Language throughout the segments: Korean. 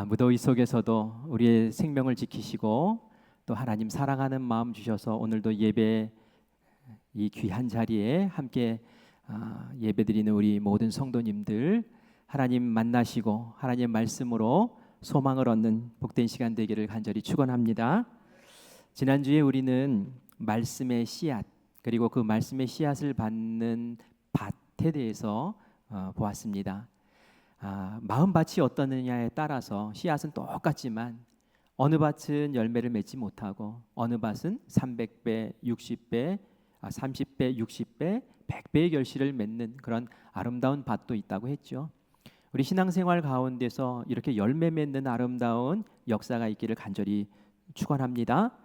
무더위 속에서도 우리의 생명을 지키시고 또 하나님 사랑하는 마음 주셔서 오늘도 예배 이 귀한 자리에 함께 예배드리는 우리 모든 성도님들 하나님 만나시고 하나님 말씀으로 소망을 얻는 복된 시간 되기를 간절히 축원합니다. 지난주에 우리는 말씀의 씨앗 그리고 그 말씀의 씨앗을 받는 밭에 대해서 보았습니다. 마음밭이 어떠느냐에 따라서 씨앗은 똑같지만 어느 밭은 열매를 맺지 못하고 어느 밭은 300배, 60배, 30배, 60배, 100배의 결실을 맺는 그런 아름다운 밭도 있다고 했죠. 우리 신앙생활 가운데서 이렇게 열매 맺는 아름다운 역사가 있기를 간절히 축원합니다.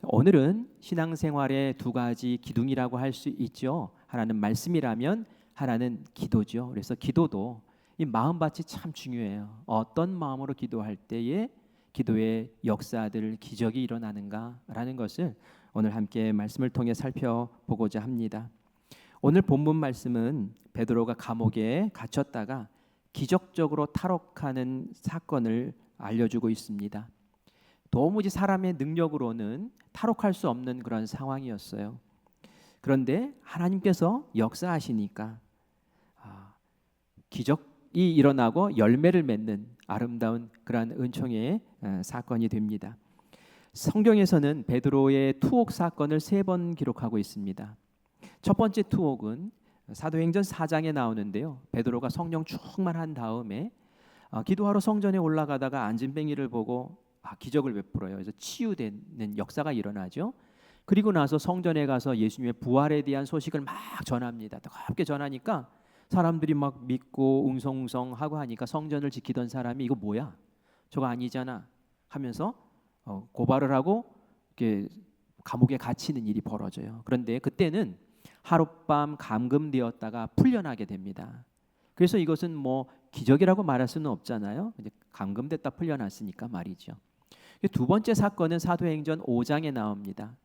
오늘은 신앙생활의 두 가지 기둥이라고 할 수 있죠. 하나는 말씀이라면 하나는 기도죠. 그래서 기도도 이 마음밭이 참 중요해요. 어떤 마음으로 기도할 때에 기도의 역사들, 기적이 일어나는가라는 것을 오늘 함께 말씀을 통해 살펴보고자 합니다. 오늘 본문 말씀은 베드로가 감옥에 갇혔다가 기적적으로 탈옥하는 사건을 알려주고 있습니다. 도무지 사람의 능력으로는 탈옥할 수 없는 그런 상황이었어요. 그런데 하나님께서 역사하시니까 기적이 일어나고 열매를 맺는 아름다운 그러한 은총의 사건이 됩니다. 성경에서는 베드로의 투옥 사건을 3번 기록하고 있습니다. 첫 번째 투옥은 사도행전 4장에 나오는데요. 베드로가 성령 충만한 다음에 기도하러 성전에 올라가다가 안진뱅이를 보고 기적을 베풀어요. 그래서 치유되는 역사가 일어나죠. 그리고 나서 성전에 가서 예수님의 부활에 대한 소식을 막 전합니다. 뜨겁게 전하니까 사람들이 막 믿고 웅성웅성하고 하니까 성전을 지키던 사람이 이거 뭐야? 저거 아니잖아 하면서 고발을 하고 이렇게 감옥에 갇히는 일이 벌어져요. 그런데 그때는 하룻밤 감금되었다가 풀려나게 됩니다. 그래서 이것은 뭐 기적이라고 말할 수는 없잖아요. 감금됐다 풀려났으니까 말이죠. 두 번째 사건은 사도행전 5장에 나옵니다.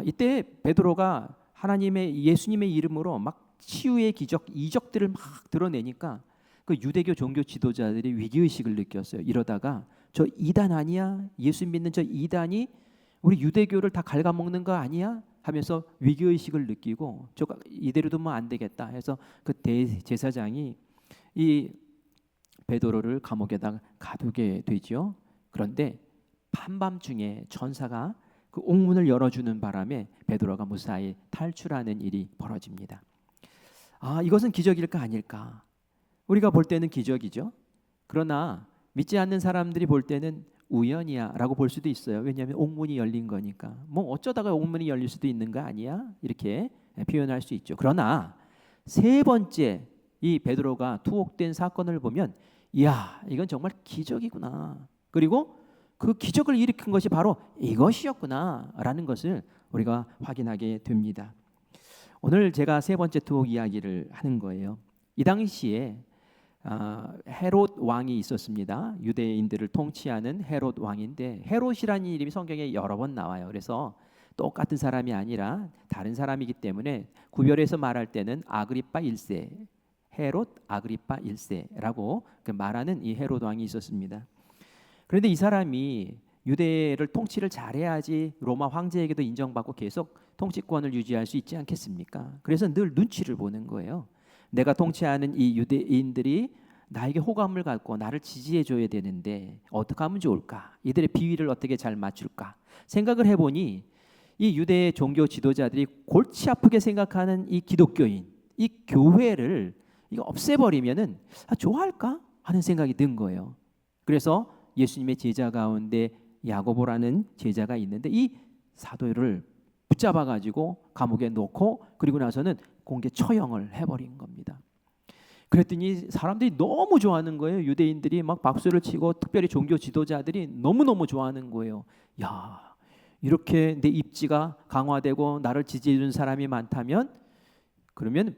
이때 베드로가 하나님의 예수님의 이름으로 막 치유의 기적, 이적들을 막 드러내니까 그 유대교 종교 지도자들이 위기의식을 느꼈어요. 이러다가 저 이단 아니야? 예수 믿는 저 이단이 우리 유대교를 다 갉아먹는 거 아니야? 하면서 위기의식을 느끼고 저 이대로 두면 안 되겠다 해서 그 대제사장이 이 베드로를 감옥에다 가두게 되죠. 그런데 한밤중에 천사가 그 옥문을 열어주는 바람에 베드로가 무사히 탈출하는 일이 벌어집니다. 이것은 기적일까 아닐까? 우리가 볼 때는 기적이죠. 그러나 믿지 않는 사람들이 볼 때는 우연이야 라고 볼 수도 있어요. 왜냐하면 옥문이 열린 거니까. 뭐 어쩌다가 옥문이 열릴 수도 있는 거 아니야? 이렇게 표현할 수 있죠. 그러나 세 번째 이 베드로가 투옥된 사건을 보면 이야 이건 정말 기적이구나. 그리고 그 기적을 일으킨 것이 바로 이것이었구나 라는 것을 우리가 확인하게 됩니다. 오늘 제가 세 번째 투옥 이야기를 하는 거예요. 이 당시에 헤롯 왕이 있었습니다. 유대인들을 통치하는 헤롯 왕인데 헤롯이라는 이름이 성경에 여러 번 나와요. 그래서 똑같은 사람이 아니라 다른 사람이기 때문에 구별해서 말할 때는 아그리빠 1세, 헤롯 아그리빠 1세라고 말하는 이 헤롯 왕이 있었습니다. 그런데 이 사람이 유대를 통치를 잘해야지 로마 황제에게도 인정받고 계속 통치권을 유지할 수 있지 않겠습니까? 그래서 늘 눈치를 보는 거예요. 내가 통치하는 이 유대인들이 나에게 호감을 갖고 나를 지지해 줘야 되는데 어떻게 하면 좋을까? 이들의 비위를 어떻게 잘 맞출까? 생각을 해보니 이 유대 종교 지도자들이 골치 아프게 생각하는 이 기독교인, 이 교회를 이거 없애버리면은 좋아할까? 하는 생각이 든 거예요. 그래서 예수님의 제자 가운데 야고보라는 제자가 있는데 이 사도를 붙잡아가지고 감옥에 놓고 그리고 나서는 공개 처형을 해버린 겁니다. 그랬더니 사람들이 너무 좋아하는 거예요. 유대인들이 막 박수를 치고 특별히 종교 지도자들이 너무너무 좋아하는 거예요. 야, 이렇게 내 입지가 강화되고 나를 지지해 준 사람이 많다면 그러면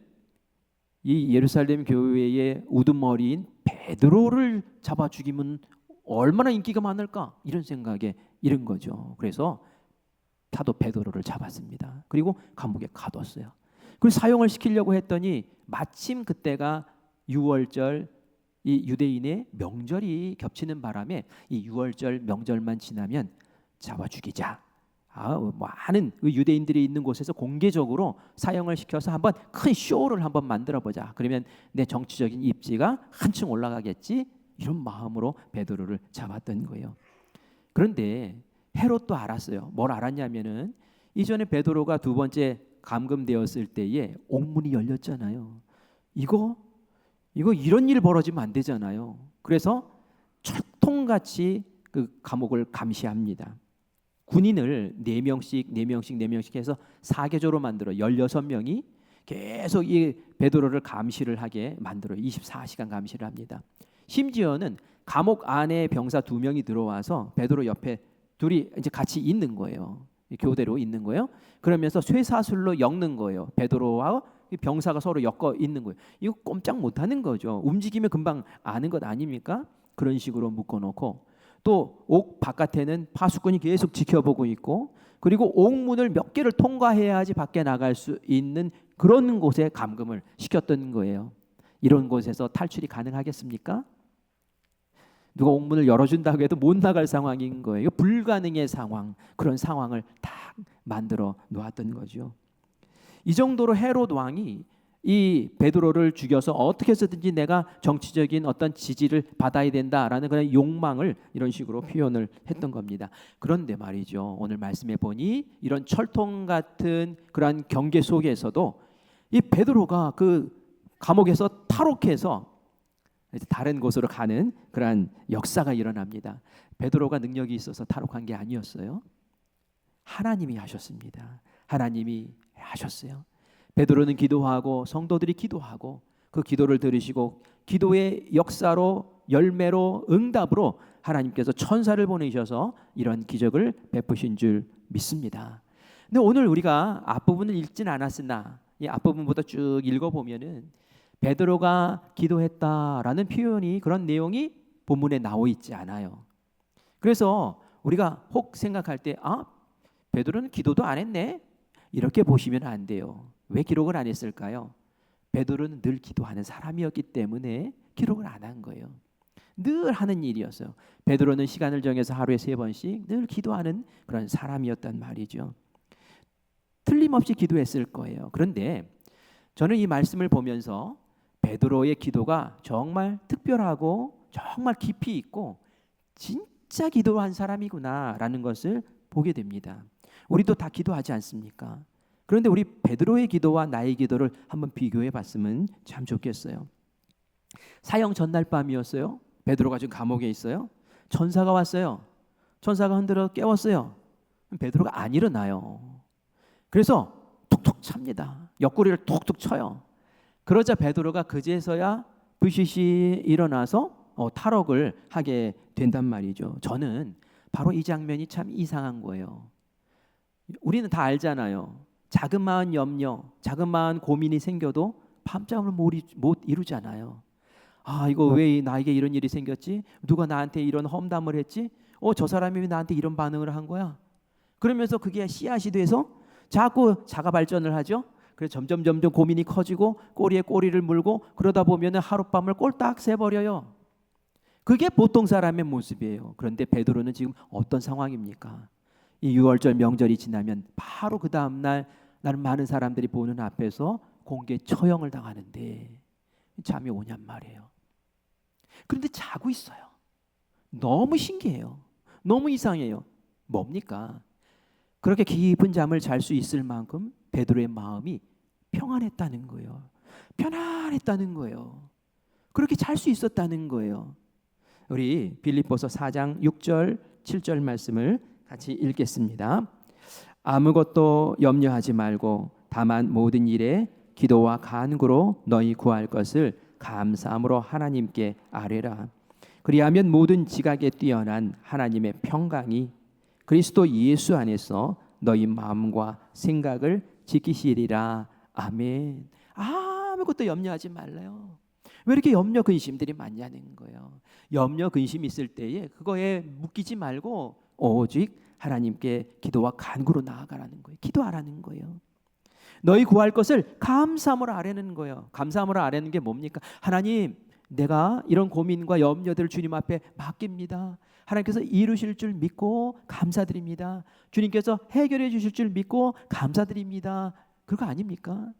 이 예루살렘 교회의 우두머리인 베드로를 잡아 죽이면 얼마나 인기가 많을까? 이런 생각에 이른 거죠. 그래서 사도 베드로를 잡았습니다. 그리고 감옥에 가뒀어요. 그리고 사형을 시키려고 했더니 마침 그때가 6월절 이 유대인의 명절이 겹치는 바람에 이 유월절 명절만 지나면 잡아 죽이자. 많은 유대인들이 있는 곳에서 공개적으로 사형을 시켜서 한번 큰 쇼를 한번 만들어 보자. 그러면 내 정치적인 입지가 한층 올라가겠지. 이런 마음으로 베드로를 잡았던 거예요. 그런데 헤롯도 알았어요. 뭘 알았냐면은 이전에 베드로가 두 번째 감금되었을 때에 옥문이 열렸잖아요. 이거 이런 일 벌어지면 안 되잖아요. 그래서 철통같이 그 감옥을 감시합니다. 군인을 4명씩 해서 사계조로 만들어 16명이 계속 이 베드로를 감시를 하게 만들어요. 24시간 감시를 합니다. 심지어는 감옥 안에 병사 2명이 들어와서 베드로 옆에 둘이 이제 같이 있는 거예요. 교대로 있는 거예요. 그러면서 쇠사슬로 엮는 거예요. 베드로와 병사가 서로 엮어 있는 거예요. 이거 꼼짝 못하는 거죠. 움직이면 금방 아는 것 아닙니까? 그런 식으로 묶어놓고 또 옥 바깥에는 파수꾼이 계속 지켜보고 있고 그리고 옥문을 몇 개를 통과해야지 밖에 나갈 수 있는 그런 곳에 감금을 시켰던 거예요. 이런 곳에서 탈출이 가능하겠습니까? 누가 옥문을 열어준다고 해도 못 나갈 상황인 거예요. 불가능의 상황, 그런 상황을 딱 만들어 놓았던 거죠. 이 정도로 헤롯 왕이 이 베드로를 죽여서 어떻게 해서든지 내가 정치적인 어떤 지지를 받아야 된다라는 그런 욕망을 이런 식으로 표현을 했던 겁니다. 그런데 말이죠, 오늘 말씀해 보니 이런 철통 같은 그러한 경계 속에서도 이 베드로가 그 감옥에서 탈옥해서 다른 곳으로 가는 그러한 역사가 일어납니다. 베드로가 능력이 있어서 탈옥한 게 아니었어요. 하나님이 하셨습니다. 하나님이 하셨어요. 베드로는 기도하고 성도들이 기도하고 그 기도를 들으시고 기도의 역사로 열매로 응답으로 하나님께서 천사를 보내셔서 이런 기적을 베푸신 줄 믿습니다. 근데 오늘 우리가 앞부분을 읽진 않았으나 이 앞부분부터 쭉 읽어보면은 베드로가 기도했다라는 표현이 그런 내용이 본문에 나와 있지 않아요. 그래서 우리가 혹 생각할 때 베드로는 기도도 안 했네 이렇게 보시면 안 돼요. 왜 기록을 안 했을까요? 베드로는 늘 기도하는 사람이었기 때문에 기록을 안 한 거예요. 늘 하는 일이었어요. 베드로는 시간을 정해서 하루에 3번씩 늘 기도하는 그런 사람이었단 말이죠. 틀림없이 기도했을 거예요. 그런데 저는 이 말씀을 보면서 베드로의 기도가 정말 특별하고 정말 깊이 있고 진짜 기도한 사람이구나라는 것을 보게 됩니다. 우리도 다 기도하지 않습니까? 그런데 우리 베드로의 기도와 나의 기도를 한번 비교해 봤으면 참 좋겠어요. 사형 전날 밤이었어요. 베드로가 지금 감옥에 있어요. 천사가 왔어요. 천사가 흔들어 깨웠어요. 베드로가 안 일어나요. 그래서 툭툭 찹니다. 옆구리를 툭툭 쳐요. 그러자 베드로가 그제서야 부시시 일어나서 탈옥을 하게 된단 말이죠. 저는 바로 이 장면이 참 이상한 거예요. 우리는 다 알잖아요. 자그마한 염려, 자그마한 고민이 생겨도 밤잠을 못 이루잖아요. 이거 왜 나에게 이런 일이 생겼지? 누가 나한테 이런 험담을 했지? 저 사람이 왜 나한테 이런 반응을 한 거야? 그러면서 그게 씨앗이 돼서 자꾸 자가 발전을 하죠. 그래서 점점 고민이 커지고 꼬리에 꼬리를 물고 그러다 보면 하룻밤을 꼴딱 새버려요. 그게 보통 사람의 모습이에요. 그런데 베드로는 지금 어떤 상황입니까? 이 유월절 명절이 지나면 바로 그 다음 날 나는 많은 사람들이 보는 앞에서 공개 처형을 당하는데 잠이 오냔 말이에요. 그런데 자고 있어요. 너무 신기해요. 너무 이상해요. 뭡니까? 그렇게 깊은 잠을 잘 수 있을 만큼 베드로의 마음이 평안했다는 거예요. 편안했다는 거예요. 그렇게 잘 수 있었다는 거예요. 우리 빌립보서 4장 6절 7절 말씀을 같이 읽겠습니다. 아무것도 염려하지 말고 다만 모든 일에 기도와 간구로 너희 구할 것을 감사함으로 하나님께 아뢰라. 그리하면 모든 지각에 뛰어난 하나님의 평강이 그리스도 예수 안에서 너희 마음과 생각을 지키시리라. 아멘. 아무것도 염려하지 말래요. 왜 이렇게 염려 근심들이 많냐는 거예요. 염려 근심이 있을 때에 그거에 묶이지 말고 오직 하나님께 기도와 간구로 나아가라는 거예요. 기도하라는 거예요. 너희 구할 것을 감사함으로 아뢰는 거예요. 감사함으로 아뢰는 게 뭡니까? 하나님, 내가 이런 고민과 염려들을 주님 앞에 맡깁니다. 하나님께서 이루실 줄 믿고 감사드립니다. 주님께서 해결해 주실 줄 믿고 감사드립니다. 그거 아닙니까?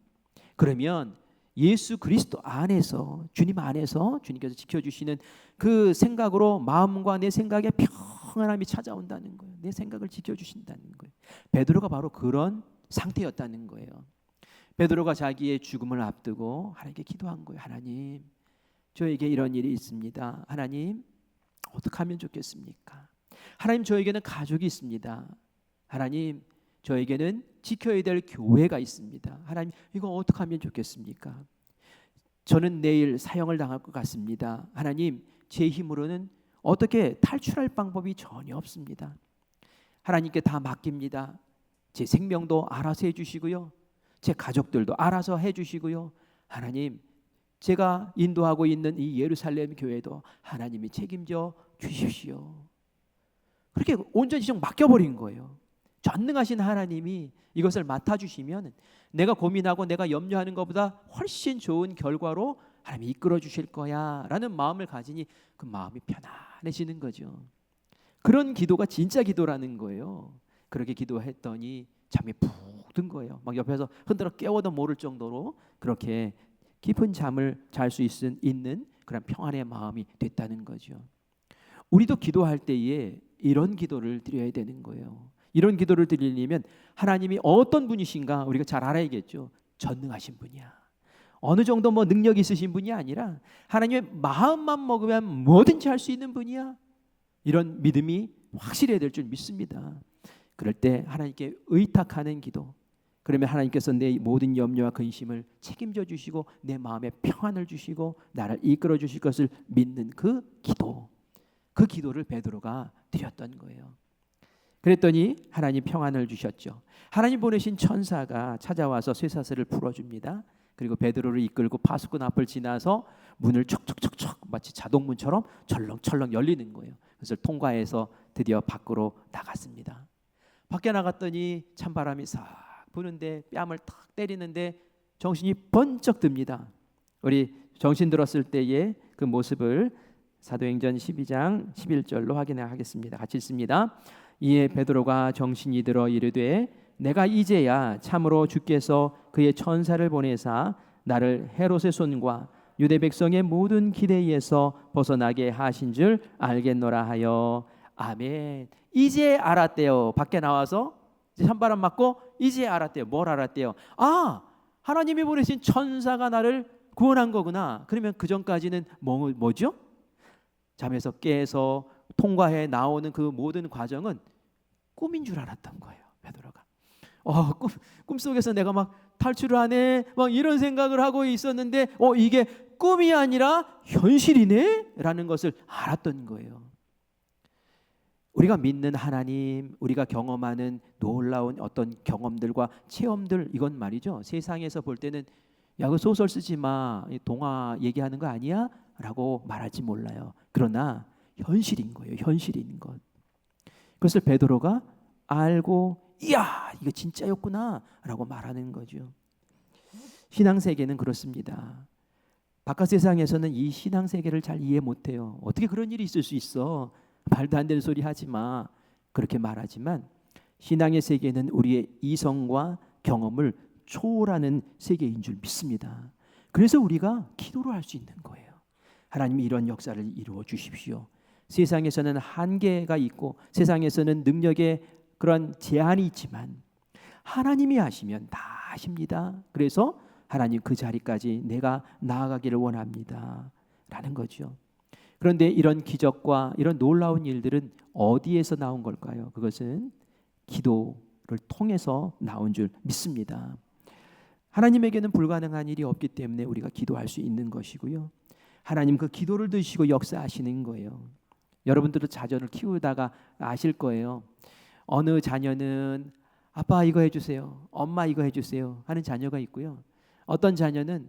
그러면 예수 그리스도 안에서, 주님 안에서 주님께서 지켜주시는 그 생각으로 마음과 내 생각에 평안함이 찾아온다는 거예요. 내 생각을 지켜주신다는 거예요. 베드로가 바로 그런 상태였다는 거예요. 베드로가 자기의 죽음을 앞두고 하나님께 기도한 거예요. 하나님, 저에게 이런 일이 있습니다. 하나님, 어떻게 하면 좋겠습니까? 하나님, 저에게는 가족이 있습니다. 하나님, 저에게는 지켜야 될 교회가 있습니다. 하나님, 이거 어떻게 하면 좋겠습니까? 저는 내일 사형을 당할 것 같습니다. 하나님, 제 힘으로는 어떻게 탈출할 방법이 전혀 없습니다. 하나님께 다 맡깁니다. 제 생명도 알아서 해주시고요, 제 가족들도 알아서 해주시고요, 하나님, 제가 인도하고 있는 이 예루살렘 교회도 하나님이 책임져 주십시오. 그렇게 온전히 좀 맡겨버린 거예요. 전능하신 하나님이 이것을 맡아주시면 내가 고민하고 내가 염려하는 것보다 훨씬 좋은 결과로 하나님이 이끌어 주실 거야 라는 마음을 가지니 그 마음이 편안해지는 거죠. 그런 기도가 진짜 기도라는 거예요. 그렇게 기도했더니 잠이 푹 든 거예요. 막 옆에서 흔들어 깨워도 모를 정도로 그렇게 깊은 잠을 잘 수 있는 그런 평안의 마음이 됐다는 거죠. 우리도 기도할 때에 이런 기도를 드려야 되는 거예요. 이런 기도를 드리려면 하나님이 어떤 분이신가 우리가 잘 알아야겠죠. 전능하신 분이야. 어느 정도 뭐 능력이 있으신 분이 아니라 하나님의 마음만 먹으면 뭐든지 할 수 있는 분이야. 이런 믿음이 확실해야 될 줄 믿습니다. 그럴 때 하나님께 의탁하는 기도, 그러면 하나님께서 내 모든 염려와 근심을 책임져 주시고 내 마음에 평안을 주시고 나를 이끌어 주실 것을 믿는 그 기도, 그 기도를 베드로가 드렸던 거예요. 그랬더니 하나님 평안을 주셨죠. 하나님 보내신 천사가 찾아와서 쇠사슬을 풀어줍니다. 그리고 베드로를 이끌고 파수꾼 앞을 지나서 문을 척척척척 마치 자동문처럼 철렁철렁 열리는 거예요. 그것을 통과해서 드디어 밖으로 나갔습니다. 밖에 나갔더니 찬바람이 싹 부는데 뺨을 탁 때리는데 정신이 번쩍 듭니다. 우리 정신 들었을 때의 그 모습을 사도행전 12장 11절로 확인하겠습니다. 같이 읽습니다. 이에 베드로가 정신이 들어 이르되 내가 이제야 참으로 주께서 그의 천사를 보내사 나를 헤롯의 손과 유대 백성의 모든 기대에서 벗어나게 하신 줄 알겠노라 하여. 아멘. 이제 알았대요. 밖에 나와서 찬바람 맞고 이제 알았대요. 뭘 알았대요? 아, 하나님이 보내신 천사가 나를 구원한 거구나. 그러면 그 전까지는 뭐죠? 잠에서 깨서 통과해 나오는 그 모든 과정은 꿈인 줄 알았던 거예요. 베드로가 꿈속에서 내가 막 탈출을 하네 막 이런 생각을 하고 있었는데 이게 꿈이 아니라 현실이네 라는 것을 알았던 거예요. 우리가 믿는 하나님, 우리가 경험하는 놀라운 어떤 경험들과 체험들, 이건 말이죠, 세상에서 볼 때는 야, 그 소설 쓰지 마, 동화 얘기하는 거 아니야? 라고 말할지 몰라요. 그러나 현실인 거예요. 현실인 것. 그것을 베드로가 알고 이야, 이거 진짜였구나 라고 말하는 거죠. 신앙세계는 그렇습니다. 바깥 세상에서는 이 신앙세계를 잘 이해 못해요. 어떻게 그런 일이 있을 수 있어? 말도 안 되는 소리 하지 마. 그렇게 말하지만 신앙의 세계는 우리의 이성과 경험을 초월하는 세계인 줄 믿습니다. 그래서 우리가 기도를 할 수 있는 거예요. 하나님이 이런 역사를 이루어 주십시오. 세상에서는 한계가 있고 세상에서는 능력의 그런 제한이 있지만 하나님이 하시면 다 하십니다. 그래서 하나님 그 자리까지 내가 나아가기를 원합니다 라는 거죠. 그런데 이런 기적과 이런 놀라운 일들은 어디에서 나온 걸까요? 그것은 기도를 통해서 나온 줄 믿습니다. 하나님에게는 불가능한 일이 없기 때문에 우리가 기도할 수 있는 것이고요. 하나님 그 기도를 드시고 역사하시는 거예요. 여러분들도 자녀를 키우다가 아실 거예요. 어느 자녀는 아빠 이거 해주세요, 엄마 이거 해주세요 하는 자녀가 있고요. 어떤 자녀는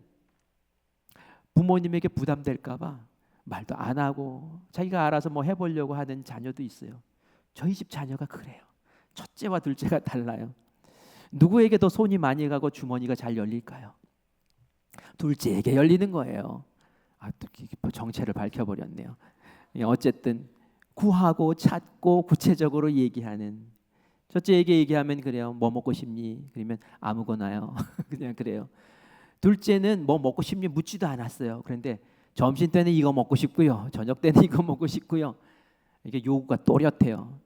부모님에게 부담될까 봐 말도 안 하고 자기가 알아서 뭐 해보려고 하는 자녀도 있어요. 저희 집 자녀가 그래요. 첫째와 둘째가 달라요. 누구에게 더 손이 많이 가고 주머니가 잘 열릴까요? 둘째에게 열리는 거예요. 또 정체를 밝혀버렸네요. 어쨌든 구하고 찾고 구체적으로 얘기하는. 첫째에게 얘기하면 그래요. 뭐 먹고 싶니? 그러면 아무거나요. 그냥 그래요. 둘째는 뭐 먹고 싶니? 묻지도 않았어요. 그런데 점심 때는 이거 먹고 싶고요. 저녁 때는 이거 먹고 싶고요. 이게 요구가 또렷해요.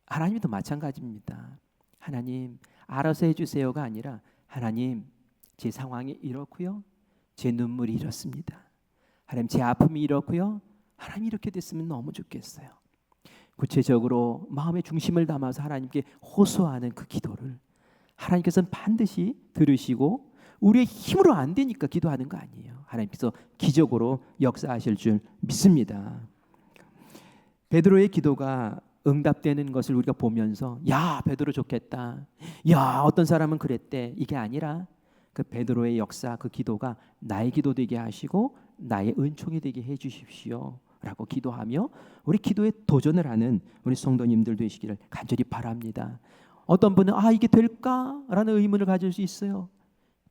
하나님도 마찬가지입니다. 하나님 알아서 해주세요가 아니라 하나님 제 상황이 이렇고요. 제 눈물이 이렇습니다. 하나님 제 아픔이 이렇고요. 하나님 이렇게 됐으면 너무 좋겠어요. 구체적으로 마음의 중심을 담아서 하나님께 호소하는 그 기도를 하나님께서는 반드시 들으시고 우리의 힘으로 안 되니까 기도하는 거 아니에요. 하나님께서 기적으로 역사하실 줄 믿습니다. 베드로의 기도가 응답되는 것을 우리가 보면서 야 베드로 좋겠다. 야 어떤 사람은 그랬대. 이게 아니라 그 베드로의 역사 그 기도가 나의 기도 되게 하시고 나의 은총이 되게 해 주십시오 라고 기도하며 우리 기도에 도전을 하는 우리 성도님들 되시기를 간절히 바랍니다. 어떤 분은 이게 될까라는 의문을 가질 수 있어요.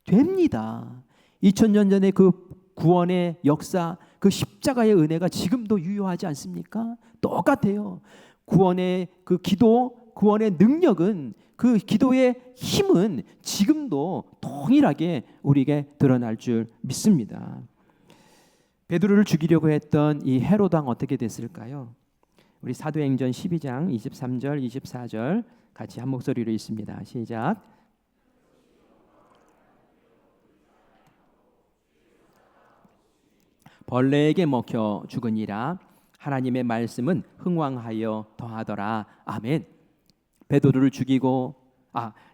됩니다. 2000년 전에 그 구원의 역사 그 십자가의 은혜가 지금도 유효하지 않습니까? 똑같아요. 구원의 그 기도 구원의 능력은 그 기도의 힘은 지금도 동일하게 우리에게 드러날 줄 믿습니다. 베드로를 죽이려고 했던 이 헤롯 왕 어떻게 됐을까요? 우리 사도행전 12장 23절 24절 같이 한 목소리로 읽습니다. 시작. 벌레에게 먹혀 죽으니라. 하나님의 말씀은 흥왕하여 더하더라. 아멘. 베드로를 죽이고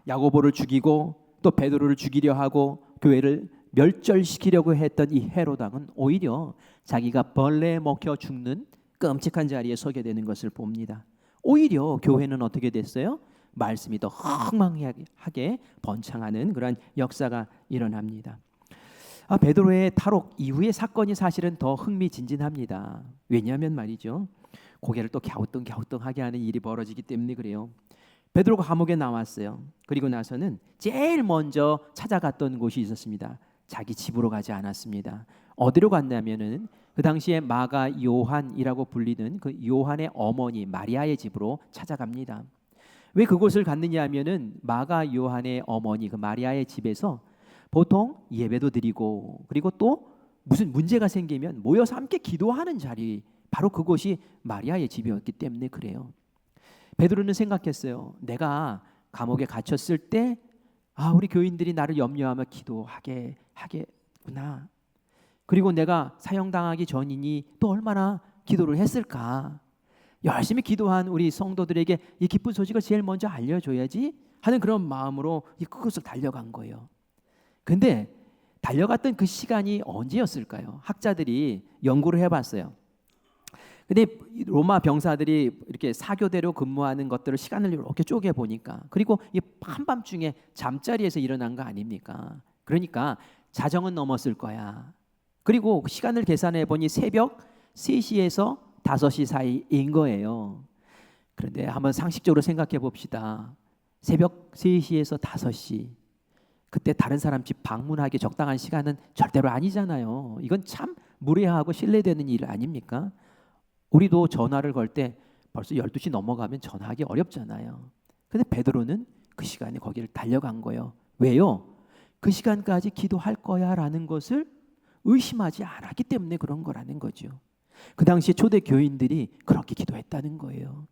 야고보를 죽이고 또 베드로를 죽이려 하고 교회를 멸절시키려고 했던 이 헤롯 왕은 오히려 자기가 벌레에 먹혀 죽는 끔찍한 자리에 서게 되는 것을 봅니다. 오히려 교회는 어떻게 됐어요? 말씀이 더 흥망하게 번창하는 그런 역사가 일어납니다. 베드로의 탈옥 이후의 사건이 사실은 더 흥미진진합니다. 왜냐하면 말이죠. 고개를 또 갸우뚱하게 하는 일이 벌어지기 때문에 그래요. 베드로가 감옥에 나왔어요. 그리고 나서는 제일 먼저 찾아갔던 곳이 있었습니다. 자기 집으로 가지 않았습니다. 어디로 갔냐면은 그 당시에 마가 요한이라고 불리는 그 요한의 어머니 마리아의 집으로 찾아갑니다. 왜 그곳을 갔느냐 하면은 마가 요한의 어머니 그 마리아의 집에서 보통 예배도 드리고 그리고 또 무슨 문제가 생기면 모여서 함께 기도하는 자리 바로 그곳이 마리아의 집이었기 때문에 그래요. 베드로는 생각했어요. 내가 감옥에 갇혔을 때 우리 교인들이 나를 염려하며 기도하게 하겠구나. 그리고 내가 사형당하기 전이니 또 얼마나 기도를 했을까. 열심히 기도한 우리 성도들에게 이 기쁜 소식을 제일 먼저 알려줘야지 하는 그런 마음으로 그것을 달려간 거예요. 근데 달려갔던 그 시간이 언제였을까요? 학자들이 연구를 해봤어요. 근데 로마 병사들이 이렇게 사교대로 근무하는 것들을 시간을 이렇게 쪼개 보니까 그리고 이 한밤중에 잠자리에서 일어난 거 아닙니까? 그러니까 자정은 넘었을 거야. 그리고 시간을 계산해 보니 새벽 3시에서 5시 사이인 거예요. 그런데 한번 상식적으로 생각해 봅시다. 새벽 3시에서 5시. 그때 다른 사람 집 방문하기 적당한 시간은 절대로 아니잖아요. 이건 참 무례하고 신뢰되는 일 아닙니까? 우리도 전화를 걸 때 벌써 12시 넘어가면 전화하기 어렵잖아요. 근데 베드로는 그 시간에 거기를 달려간 거예요. 왜요? 그 시간까지 기도할 거야 라는 것을 의심하지 않았기 때문에 그런 거라는 거죠. 그 당시 초대 교인들이 그렇게 기도했다는 거예요.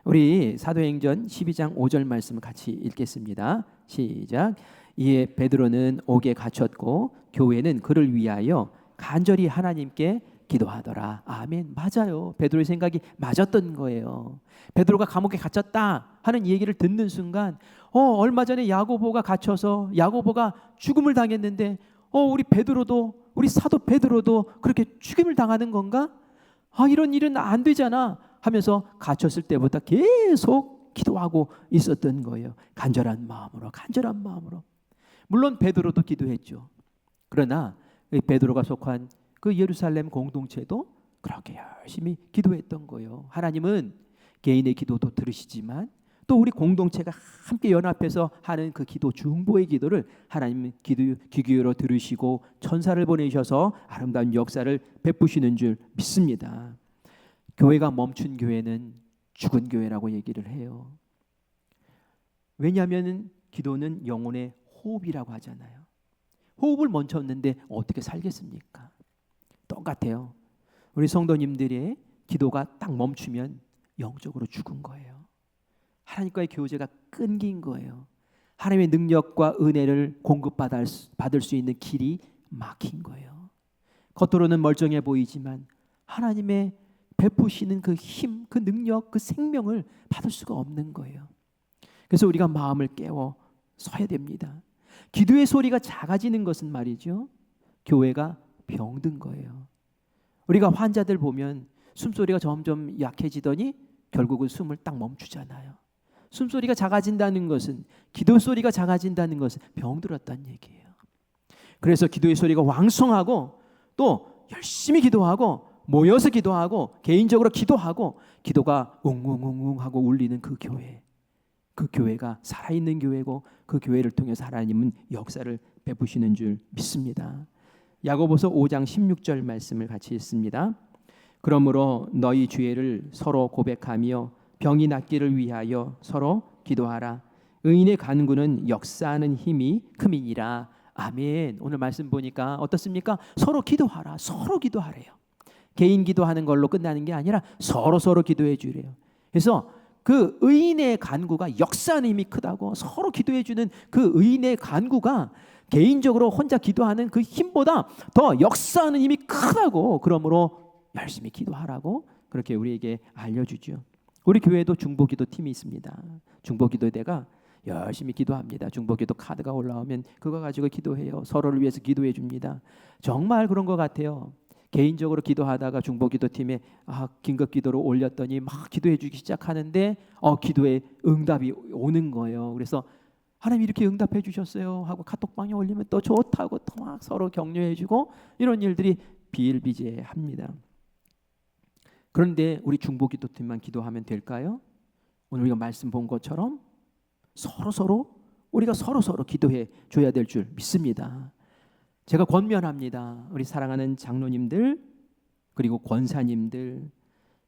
우리 사도행전 12장 5절 말씀을 같이 읽겠습니다. 시작. 이에 베드로는 옥에 갇혔고 교회는 그를 위하여 간절히 하나님께 기도하더라. 아멘. 맞아요. 베드로의 생각이 맞았던 거예요. 베드로가 감옥에 갇혔다 하는 얘기를 듣는 순간 얼마 전에 야고보가 갇혀서 야고보가 죽음을 당했는데 우리 베드로도 우리 사도 베드로도 그렇게 죽임을 당하는 건가? 이런 일은 안 되잖아 하면서 갇혔을 때부터 계속 기도하고 있었던 거예요. 간절한 마음으로. 물론 베드로도 기도했죠. 그러나 베드로가 속한 그 예루살렘 공동체도 그렇게 열심히 기도했던 거예요. 하나님은 개인의 기도도 들으시지만 또 우리 공동체가 함께 연합해서 하는 그 기도, 중보의 기도를 하나님 귀 기울여 들으시고 천사를 보내셔서 아름다운 역사를 베푸시는 줄 믿습니다. 교회가 멈춘 교회는 죽은 교회라고 얘기를 해요. 왜냐하면 기도는 영혼의 호흡이라고 하잖아요. 호흡을 멈췄는데 어떻게 살겠습니까? 똑같아요. 우리 성도님들의 기도가 딱 멈추면 영적으로 죽은 거예요. 하나님과의 교제가 끊긴 거예요. 하나님의 능력과 은혜를 공급받을 수 있는 길이 막힌 거예요. 겉으로는 멀쩡해 보이지만 하나님의 베푸시는 그 힘, 그 능력, 그 생명을 받을 수가 없는 거예요. 그래서 우리가 마음을 깨워 서야 됩니다. 기도의 소리가 작아지는 것은 말이죠, 교회가 병든 거예요. 우리가 환자들 보면 숨소리가 점점 약해지더니 결국은 숨을 딱 멈추잖아요. 숨소리가 작아진다는 것은, 기도 소리가 작아진다는 것은 병들었다는 얘기예요. 그래서 기도의 소리가 왕성하고 또 열심히 기도하고 모여서 기도하고 개인적으로 기도하고 기도가 웅웅웅웅 하고 울리는 그 교회, 그 교회가 살아있는 교회고 그 교회를 통해서 하나님은 역사를 베푸시는 줄 믿습니다. 야고보서 5장 16절 말씀을 같이 읽습니다. 그러므로 너희 죄를 서로 고백하며 병이 낫기를 위하여 서로 기도하라. 의인의 간구는 역사하는 힘이 큼이니라. 아멘. 오늘 말씀 보니까 어떻습니까? 서로 기도하라. 서로 기도하래요. 개인 기도하는 걸로 끝나는 게 아니라 서로 기도해 주래요. 그래서 그 의인의 간구가 역사하는 힘이 크다고, 서로 기도해 주는 그 의인의 간구가 개인적으로 혼자 기도하는 그 힘보다 더 역사하는 힘이 크다고, 그러므로 열심히 기도하라고 그렇게 우리에게 알려주죠. 우리 교회에도 중보기도 팀이 있습니다. 중보기도대가 열심히 기도합니다. 중보기도 카드가 올라오면 그거 가지고 기도해요. 서로를 위해서 기도해 줍니다. 정말 그런 것 같아요. 개인적으로 기도하다가 중보기도팀에 긴급기도로 올렸더니 막 기도해 주기 시작하는데 기도에 응답이 오는 거예요. 그래서 하나님 이렇게 응답해 주셨어요 하고 카톡방에 올리면 또 좋다고 또 막 서로 격려해 주고, 이런 일들이 비일비재합니다. 그런데 우리 중보기도팀만 기도하면 될까요? 오늘 우리가 말씀 본 것처럼 우리가 서로 기도해 줘야 될 줄 믿습니다. 제가 권면합니다. 우리 사랑하는 장로님들, 그리고 권사님들,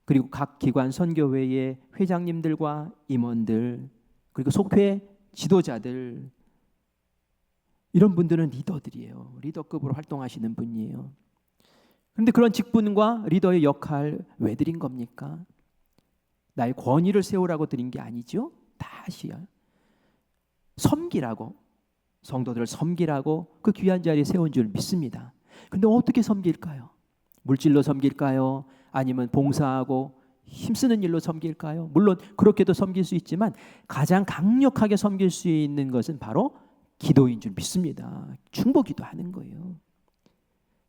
그리고 각 기관 선교회의 회장님들과 임원들, 그리고 속회 지도자들, 이런 분들은 리더들이에요. 리더급으로 활동하시는 분이에요. 그런데 그런 직분과 리더의 역할 왜 드린 겁니까? 나의 권위를 세우라고 드린 게 아니죠. 다시요. 섬기라고, 성도들을 섬기라고 그 귀한 자리에 세운 줄 믿습니다. 근데 어떻게 섬길까요? 물질로 섬길까요? 아니면 봉사하고 힘쓰는 일로 섬길까요? 물론 그렇게도 섬길 수 있지만 가장 강력하게 섬길 수 있는 것은 바로 기도인 줄 믿습니다. 중보기도하는 거예요.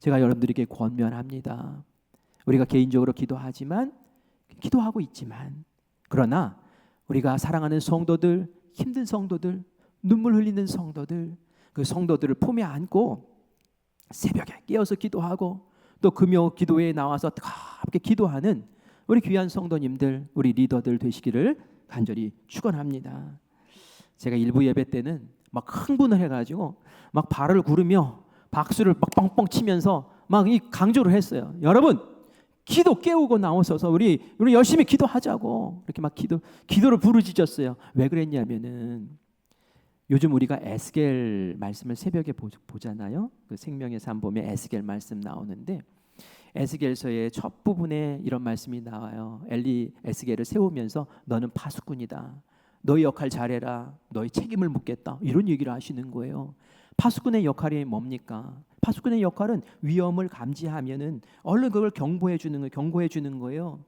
제가 여러분들에게 권면합니다. 우리가 개인적으로 기도하고 있지만 그러나 우리가 사랑하는 성도들, 힘든 성도들, 눈물 흘리는 성도들, 그 성도들을 품에 안고 새벽에 깨어서 기도하고 또 금요 기도회에 나와서 뜨겁게 기도하는 우리 귀한 성도님들, 우리 리더들 되시기를 간절히 축원합니다. 제가 일부 예배 때는 막 흥분을 해가지고 막 발을 구르며 박수를 막 뻥뻥 치면서 막 이 강조를 했어요. 여러분 기도 깨우고 나오셔서 우리 열심히 기도하자고 이렇게 막 기도를 부르짖었어요. 왜 그랬냐면은 요즘 우리가 에스겔 말씀을 새벽에 보잖아요. 그 생명의 삶 보면 에스겔 말씀 나오는데 에스겔서의 첫 부분에 이런 말씀이 나와요. 엘리 에스겔을 세우면서 너는 파수꾼이다. 너의 역할 잘해라. 너의 책임을 묻겠다. 이런 얘기를 하시는 거예요. 파수꾼의 역할이 뭡니까? 파수꾼의 역할은 위험을 감지하면은 얼른 그걸 경고해 주는 거예요.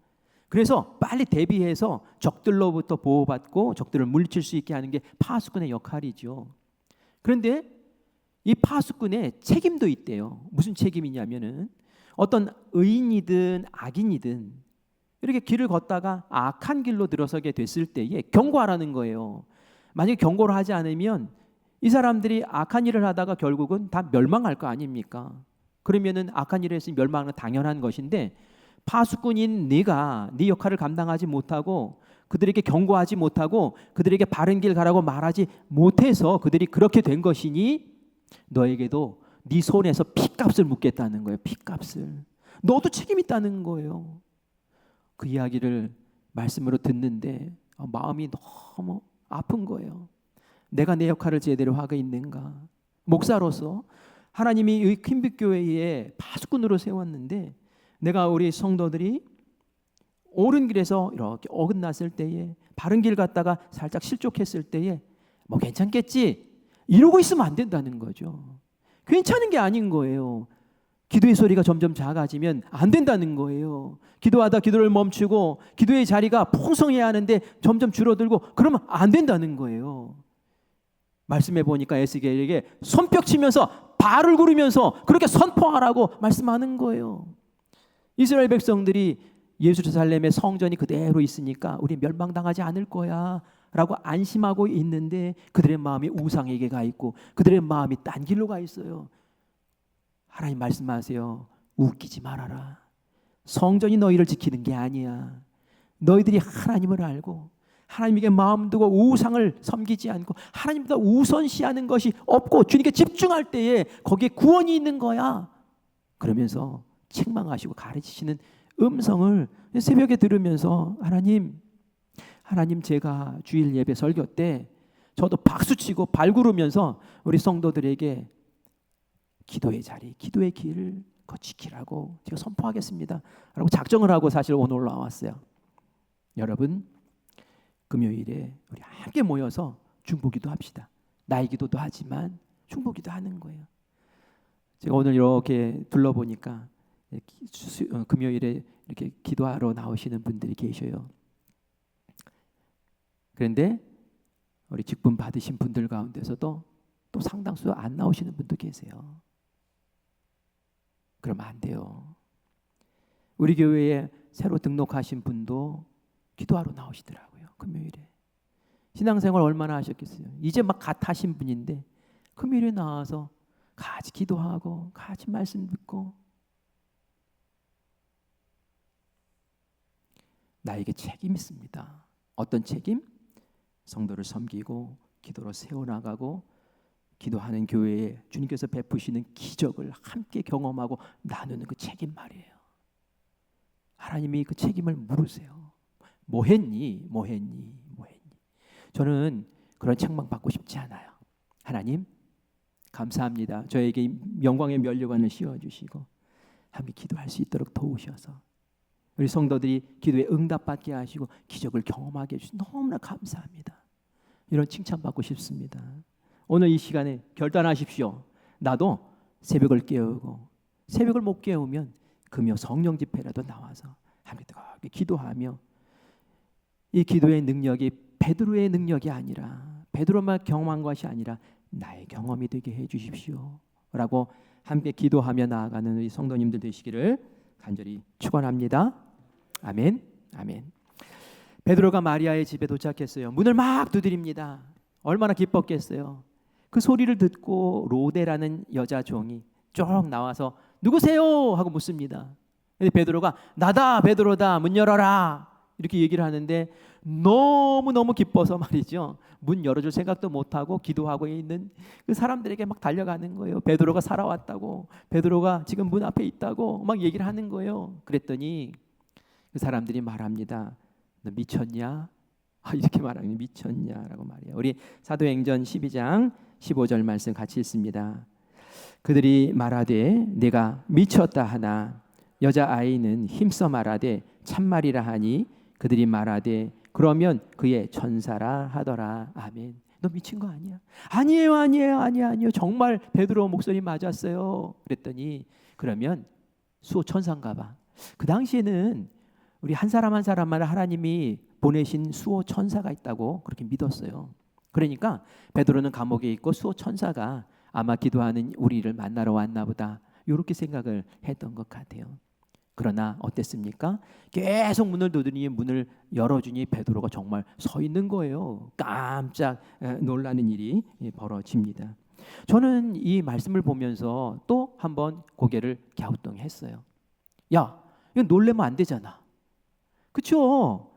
그래서 빨리 대비해서 적들로부터 보호받고 적들을 물리칠 수 있게 하는 게 파수꾼의 역할이죠. 그런데 이 파수꾼의 책임도 있대요. 무슨 책임이냐면은 어떤 의인이든 악인이든 이렇게 길을 걷다가 악한 길로 들어서게 됐을 때에 경고하라는 거예요. 만약에 경고를 하지 않으면 이 사람들이 악한 일을 하다가 결국은 다 멸망할 거 아닙니까? 그러면은 악한 일을 했으니 멸망은 당연한 것인데 파수꾼인 네가 네 역할을 감당하지 못하고 그들에게 경고하지 못하고 그들에게 바른 길 가라고 말하지 못해서 그들이 그렇게 된 것이니 너에게도 네 손에서 피값을 묻겠다는 거예요. 피값을. 너도 책임 있다는 거예요. 그 이야기를 말씀으로 듣는데 마음이 너무 아픈 거예요. 내가 내 역할을 제대로 하고 있는가? 목사로서 하나님이 이 퀸빛교회에 파수꾼으로 세웠는데 내가 우리 성도들이 옳은 길에서 이렇게 어긋났을 때에 바른 길 갔다가 살짝 실족했을 때에 뭐 괜찮겠지 이러고 있으면 안 된다는 거죠. 괜찮은 게 아닌 거예요. 기도의 소리가 점점 작아지면 안 된다는 거예요. 기도하다 기도를 멈추고 기도의 자리가 풍성해야 하는데 점점 줄어들고 그러면 안 된다는 거예요. 말씀해 보니까 에스겔에게 손뼉 치면서 발을 구르면서 그렇게 선포하라고 말씀하는 거예요. 이스라엘 백성들이 예루살렘의 성전이 그대로 있으니까 우리 멸망당하지 않을 거야 라고 안심하고 있는데 그들의 마음이 우상에게 가 있고 그들의 마음이 딴 길로 가 있어요. 하나님 말씀하세요. 웃기지 말아라. 성전이 너희를 지키는 게 아니야. 너희들이 하나님을 알고 하나님에게 마음 두고 우상을 섬기지 않고 하나님보다 우선시하는 것이 없고 주님께 집중할 때에 거기에 구원이 있는 거야. 그러면서 책망하시고 가르치시는 음성을 새벽에 들으면서 하나님 제가 주일 예배 설교 때 저도 박수치고 발구르면서 우리 성도들에게 기도의 자리, 기도의 길을 지키라고 제가 선포하겠습니다 라고 작정을 하고 사실 오늘 올라왔어요. 여러분 금요일에 우리 함께 모여서 중보기도 합시다. 나의 기도도 하지만 중보기도 하는 거예요. 제가 오늘 이렇게 둘러보니까 금요일에 이렇게 기도하러 나오시는 분들이 계셔요. 그런데 우리 직분 받으신 분들 가운데서도 또 상당수 안 나오시는 분도 계세요. 그러면 안 돼요. 우리 교회에 새로 등록하신 분도 기도하러 나오시더라고요. 금요일에. 신앙생활 얼마나 하셨겠어요. 이제 막 갓 하신 분인데 금요일에 나와서 같이 기도하고 같이 말씀 듣고 나에게 책임이 있습니다. 어떤 책임? 성도를 섬기고 기도로 세워나가고 기도하는 교회에 주님께서 베푸시는 기적을 함께 경험하고 나누는 그 책임 말이에요. 하나님이 그 책임을 물으세요. 뭐 했니? 저는 그런 책망 받고 싶지 않아요. 하나님 감사합니다. 저에게 영광의 면류관을 씌워주시고 함께 기도할 수 있도록 도우셔서 우리 성도들이 기도에 응답받게 하시고 기적을 경험하게 해주셔서 너무나 감사합니다. 이런 칭찬받고 싶습니다. 오늘 이 시간에 결단하십시오. 나도 새벽을 깨우고 새벽을 못 깨우면 금요 성령 집회라도 나와서 함께 뜨겁게 기도하며 이 기도의 능력이 베드로의 능력이 아니라 베드로만 경험한 것이 아니라 나의 경험이 되게 해 주십시오 라고 함께 기도하며 나아가는 우리 성도님들 되시기를 간절히 축원합니다. 아멘. 아멘. 베드로가 마리아의 집에 도착했어요. 문을 막 두드립니다. 얼마나 기뻤겠어요. 그 소리를 듣고 로데라는 여자 종이 쭉 나와서 누구세요? 하고 묻습니다. 근데 베드로가 나다 베드로다 문 열어라 이렇게 얘기를 하는데 너무너무 기뻐서 말이죠. 문 열어줄 생각도 못하고 기도하고 있는 그 사람들에게 막 달려가는 거예요. 베드로가 살아왔다고 베드로가 지금 문 앞에 있다고 막 얘기를 하는 거예요. 그랬더니 그 사람들이 말합니다. 너 미쳤냐? 이렇게 말하면 미쳤냐라고 말해요. 우리 사도행전 12장 15절 말씀 같이 읽습니다. 그들이 말하되 내가 미쳤다 하나 여자아이는 힘써 말하되 참말이라 하니 그들이 말하되 그러면 그의 천사라 하더라. 아멘. 너 미친 거 아니야? 아니에요. 정말 베드로 목소리 맞았어요. 그랬더니 그러면 수호 천사인가 봐. 그 당시에는 우리 한 사람 한 사람마다 하나님이 보내신 수호 천사가 있다고 그렇게 믿었어요. 그러니까 베드로는 감옥에 있고 수호 천사가 아마 기도하는 우리를 만나러 왔나 보다 이렇게 생각을 했던 것 같아요. 그러나 어땠습니까? 계속 문을 두드리니 문을 열어주니 베드로가 정말 서 있는 거예요. 깜짝 놀라는 일이 벌어집니다. 저는 이 말씀을 보면서 또 한번 고개를 갸우뚱했어요. 야, 이건 놀래면 안 되잖아. 그렇죠?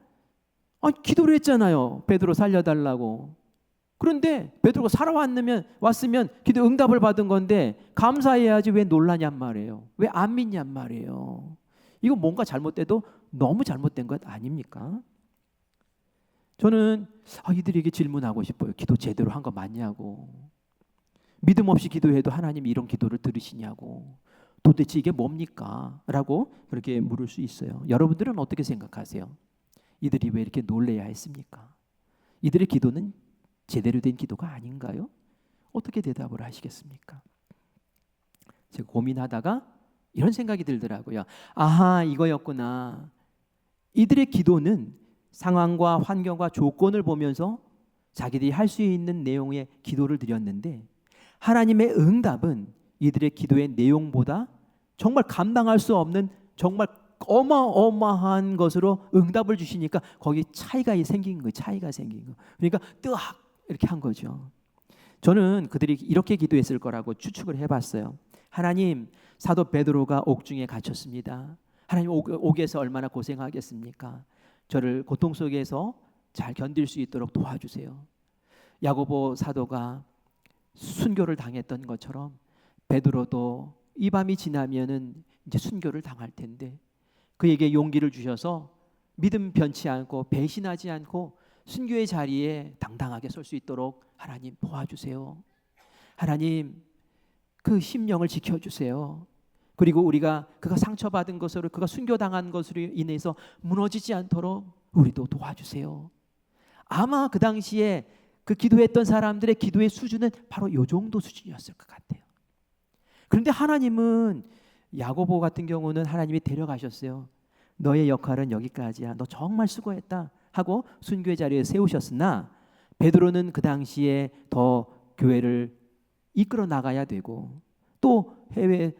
아니, 기도를 했잖아요. 베드로 살려달라고. 그런데 베드로가 왔으면 기도 응답을 받은 건데 감사해야지 왜 놀라냔 말이에요. 왜 안 믿냔 말이에요. 이거 뭔가 잘못돼도 너무 잘못된 것 아닙니까? 저는 이들에게 질문하고 싶어요. 기도 제대로 한 거 맞냐고. 믿음 없이 기도해도 하나님이 이런 기도를 들으시냐고. 도대체 이게 뭡니까? 라고 그렇게 물을 수 있어요. 여러분들은 어떻게 생각하세요? 이들이 왜 이렇게 놀래야 했습니까? 이들의 기도는 제대로 된 기도가 아닌가요? 어떻게 대답을 하시겠습니까? 제가 고민하다가 이런 생각이 들더라고요. 아하, 이거였구나. 이들의 기도는 상황과 환경과 조건을 보면서 자기들이 할 수 있는 내용의 기도를 드렸는데 하나님의 응답은 이들의 기도의 내용보다 정말 감당할 수 없는 정말 어마어마한 것으로 응답을 주시니까 거기 차이가 생긴 거예요. 차이가 생긴 거. 그러니까 뜨악 이렇게 한 거죠. 저는 그들이 이렇게 기도했을 거라고 추측을 해봤어요. 하나님, 사도 베드로가 옥중에 갇혔습니다. 하나님, 옥에서 얼마나 고생하겠습니까? 저를 고통 속에서 잘 견딜 수 있도록 도와주세요. 야고보 사도가 순교를 당했던 것처럼 베드로도 이 밤이 지나면은 이제 순교를 당할 텐데 그에게 용기를 주셔서 믿음 변치 않고 배신하지 않고 순교의 자리에 당당하게 설 수 있도록 하나님 도와주세요. 하나님, 그 심령을 지켜주세요. 그리고 그가 상처받은 것으로, 그가 순교당한 것으로 인해서 무너지지 않도록 우리도 도와주세요. 아마 그 당시에 그 기도했던 사람들의 기도의 수준은 바로 이 정도 수준이었을 것 같아요. 그런데 하나님은 야고보 같은 경우는 하나님이 데려가셨어요. 너의 역할은 여기까지야. 너 정말 수고했다 하고 순교의 자리에 세우셨으나 베드로는 그 당시에 더 교회를 이끌어 나가야 되고 또 해외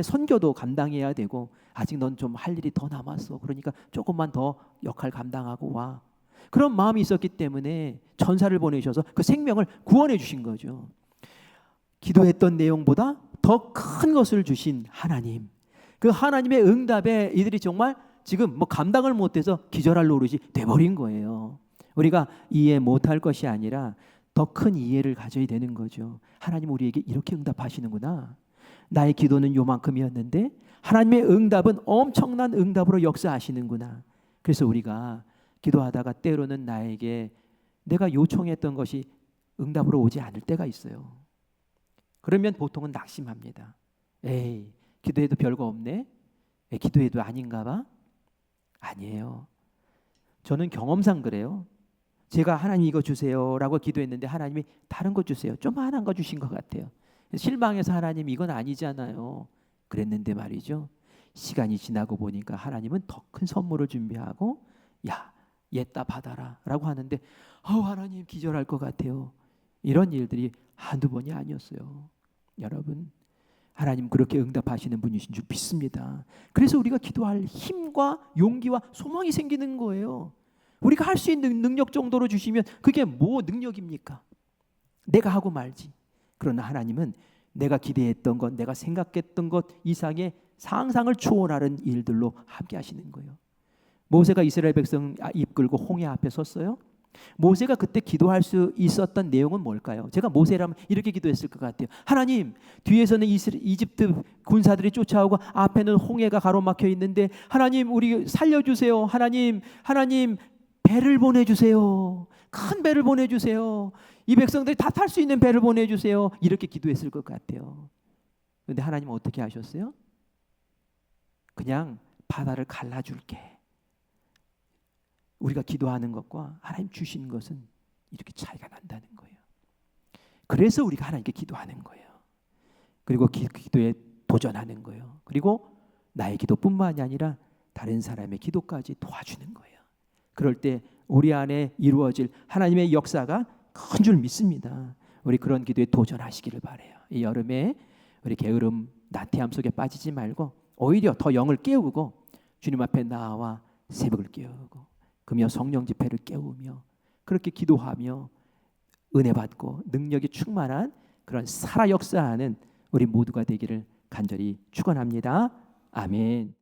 선교도 감당해야 되고 아직 넌 좀 할 일이 더 남았어. 그러니까 조금만 더 역할 감당하고 와. 그런 마음이 있었기 때문에 전사를 보내셔서 그 생명을 구원해 주신 거죠. 기도했던 내용보다 더 큰 것을 주신 하나님, 그 하나님의 응답에 이들이 정말 지금 감당을 못해서 기절할 노릇이 돼버린 거예요. 우리가 이해 못할 것이 아니라 더 큰 이해를 가져야 되는 거죠. 하나님 우리에게 이렇게 응답하시는구나. 나의 기도는 요만큼이었는데 하나님의 응답은 엄청난 응답으로 역사하시는구나. 그래서 우리가 기도하다가 때로는 나에게 내가 요청했던 것이 응답으로 오지 않을 때가 있어요. 그러면 보통은 낙심합니다. 에이, 기도해도 별거 없네. 기도해도 아닌가 봐. 아니에요. 저는 경험상 그래요. 제가 하나님 이거 주세요 라고 기도했는데 하나님이 다른 거 주세요. 조그만한 거 주신 것 같아요. 실망해서 하나님 이건 아니잖아요 그랬는데 말이죠. 시간이 지나고 보니까 하나님은 더 큰 선물을 준비하고 야, 얘따 받아라 라고 하는데 하나님 기절할 것 같아요. 이런 일들이 한두 번이 아니었어요. 여러분, 하나님 그렇게 응답하시는 분이신 줄 믿습니다. 그래서 우리가 기도할 힘과 용기와 소망이 생기는 거예요. 우리가 할 수 있는 능력 정도로 주시면 그게 뭐 능력입니까? 내가 하고 말지. 그러나 하나님은 내가 기대했던 것, 내가 생각했던 것 이상의 상상을 초월하는 일들로 함께 하시는 거예요. 모세가 이스라엘 백성 이끌고 홍해 앞에 섰어요. 모세가 그때 기도할 수 있었던 내용은 뭘까요? 제가 모세라면 이렇게 기도했을 것 같아요. 하나님, 뒤에서는 이집트 군사들이 쫓아오고 앞에는 홍해가 가로막혀 있는데 하나님 우리 살려주세요. 하나님 배를 보내주세요. 큰 배를 보내주세요. 이 백성들이 다 탈 수 있는 배를 보내주세요. 이렇게 기도했을 것 같아요. 그런데 하나님은 어떻게 하셨어요? 그냥 바다를 갈라줄게. 우리가 기도하는 것과 하나님 주시는 것은 이렇게 차이가 난다는 거예요. 그래서 우리가 하나님께 기도하는 거예요. 그리고 기도에 도전하는 거예요. 그리고 나의 기도뿐만이 아니라 다른 사람의 기도까지 도와주는 거예요. 그럴 때 우리 안에 이루어질 하나님의 역사가 큰 줄 믿습니다. 우리 그런 기도에 도전하시기를 바라요. 이 여름에 우리 게으름, 나태함 속에 빠지지 말고 오히려 더 영을 깨우고 주님 앞에 나와 새벽을 깨우고 금요 성령 집회를 깨우며 그렇게 기도하며 은혜 받고 능력이 충만한 그런 살아 역사하는 우리 모두가 되기를 간절히 축원합니다. 아멘.